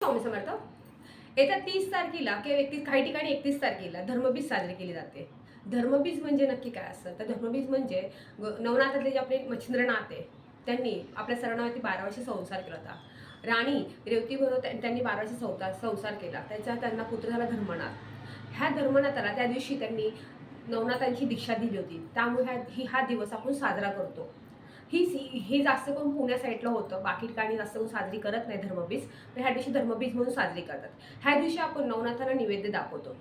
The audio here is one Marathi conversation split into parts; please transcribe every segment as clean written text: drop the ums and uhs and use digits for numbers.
स्वामी समर्थ. येत्या 30 तारखेला किंवा काही ठिकाणी 31 तारखेला धर्मबीज साजरी केली जाते. धर्मबीज म्हणजे नक्की काय असतं? तर धर्मबीज म्हणजे नवनाथातले जे आपले मच्छिंद्रनाथ आहे, त्यांनी आपल्या सर्वांवरती 12 वर्ष संसार केला होता. राणी रेवतीबरोबर त्यांनी 12 वर्ष संसार केला. त्यांना पुत्र झाला धर्मनाथ. ह्या धर्मनाथाला त्या दिवशी त्यांनी नवनाथांची दीक्षा दिली होती. त्यामुळे हा दिवस आपण साजरा करतो. ही जास्त करून पुण्या साईडला होतं. बाकी ठिकाणी जास्त करून साजरी करत नाही धर्मबीज. पण ह्या दिवशी धर्मबीज म्हणून साजरी करतात. ह्या दिवशी आपण नवनाथांना नैवेद्य दाखवतो.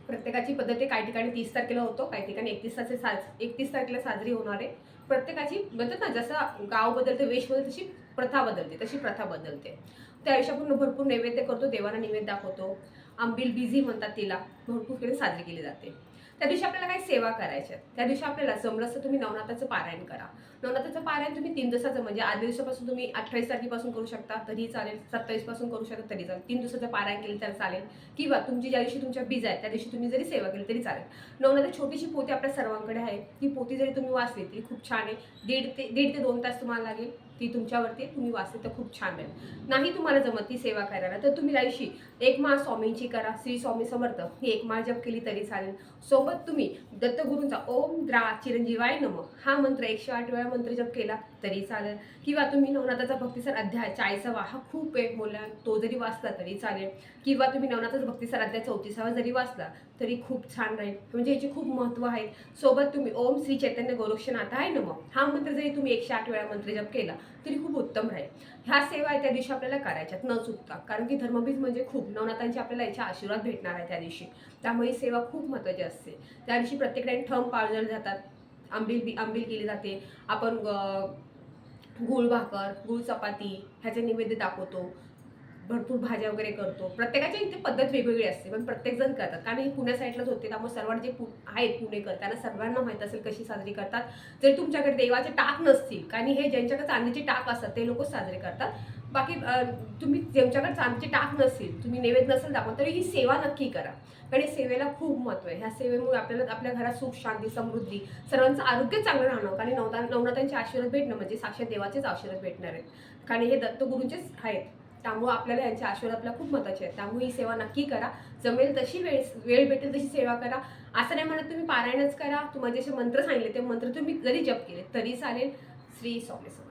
प्रत्येकाची पद्धती काही ठिकाणी 30 तारखेला होतो, काही ठिकाणी 31 तारखेला साजरी होणार आहे. प्रत्येकाची म्हणतात ना, जसं गाव बदलते, वेश बदलते, तशी प्रथा बदलते. त्या दिवशी आपण भरपूर नैवेद्य करतो, देवाला नैवेद्य दाखवतो. आंबील बिझी म्हणतात तिला, भरपूर साजरी केली जाते. त्या दिवशी आपल्याला काही सेवा करायच्या. त्या दिवशी आपल्याला जमलं असं तुम्ही नवनाथाचं पारायण करा. नवनाथाचं पारायण तुम्ही 3 दिवसाचं म्हणजे आदल्या दिवसापासून तुम्ही 28 तारखेपासून करू शकता तरी चालेल, 27 पासून करू शकता तरी चालेल. 3 दिवसाचं पारायण केलं तर चालेल, किंवा तुमची ज्या दिवशी तुमच्या बीज आहेत त्या दिवशी तुम्ही जरी सेवा केली तरी चालेल. नवनाथ छोटीशी पोथी आपल्या सर्वांकडे आहे. ती पोथी जरी तुम्ही वाचली तरी खूप छान आहे. दीड ते 2 तास तुम्हाला लागेल. ती तुमच्यावरती तुम्ही वाचली तर खूप छान राहील. नाही तुम्हाला जमत ती सेवा करायला तर तुम्ही त्या दिवशी एक माळ स्वामींची करा. श्री स्वामी समर्थ ही एक माळ जप केली तरी चालेल. सोबत तुम्ही दत्तगुरूंचा ओम द्रा चिरंजीवाय नमः हा मंत्र 108 वेळा मंत्र जप केला तरी चालेल, किंवा तुम्ही नवनाथाचा भक्तिसार अध्याय 40वा हा खूप आहे बोला तो जरी वाचला तरी चालेल, किंवा तुम्ही नवनाथाचा भक्तिसार अध्याय 34वा जरी वाचला तरी खूप छान राहील. म्हणजे याची खूप महत्त्व आहे. सोबत तुम्ही ओम श्री चैतन्य गोरक्षनाथाय नमः हा मंत्र जरी तुम्ही 108 वेळा मंत्र जप केला तरी खूप उत्तम राहील. ह्या सेवा त्या दिवशी आपल्याला करायच्यात न चुकता, कारण की धर्मबीज म्हणजे खूप नवनाथांचे आपल्याला याचे आशीर्वाद भेटणार आहे त्या दिवशी. त्यामुळे ही सेवा खूप महत्त्वाची असते. त्या दिवशी प्रत्येकाने ठम पाळले जातात. आंबील केली जाते. आपण गूळ भाकर, गूळ चपाती ह्याचे नैवेद्य दाखवतो. भरपूर भाज्या वगैरे करतो. प्रत्येकाची इथे पद्धत वेगवेगळी असते, पण प्रत्येक जण करतात, कारण ही पुण्या साईडलाच होते. त्यामुळे सर्वांना जे आहेत पुणेकर त्यांना सर्वांना माहीत असेल कशी साजरी करतात. जर तुमच्याकडे देवाचे टाक नसतील, कारण हे ज्यांच्याकडे चांदीचे टाक असतात ते लोक साजरे करतात. बाकी तुम्ही ज्यांच्याकडे चांदीचे टाक नसतील, तुम्ही नैवेद्य नसेल दाखवत तरी ही सेवा नक्की करा, कारण सेवेला खूप महत्त्व आहे. ह्या सेवेमुळे आपल्याला आपल्या घरात सुख शांती समृद्धी सर्वांचं आरोग्य चांगलं राहणं, कारण नवनाथांचे आशीर्वाद भेटणं म्हणजे साक्षात देवाचेच आशीर्वाद भेटणार आहेत, कारण हे दत्तगुरूंचेच आहेत. त्यामुळे आपल्याला यांचे आशीर्वाद आपल्याला खूप महत्त्वाचे आहेत. त्यामुळे ही सेवा नक्की करा. जमेल तशी वेळ भेटेल तशी सेवा करा. असं नाही म्हणत तुम्ही पारायणच करा. तुम्हाला जसे मंत्र सांगितले ते मंत्र तुम्ही जरी जप केले तरी चालेल. श्री स्वामी समर्थ.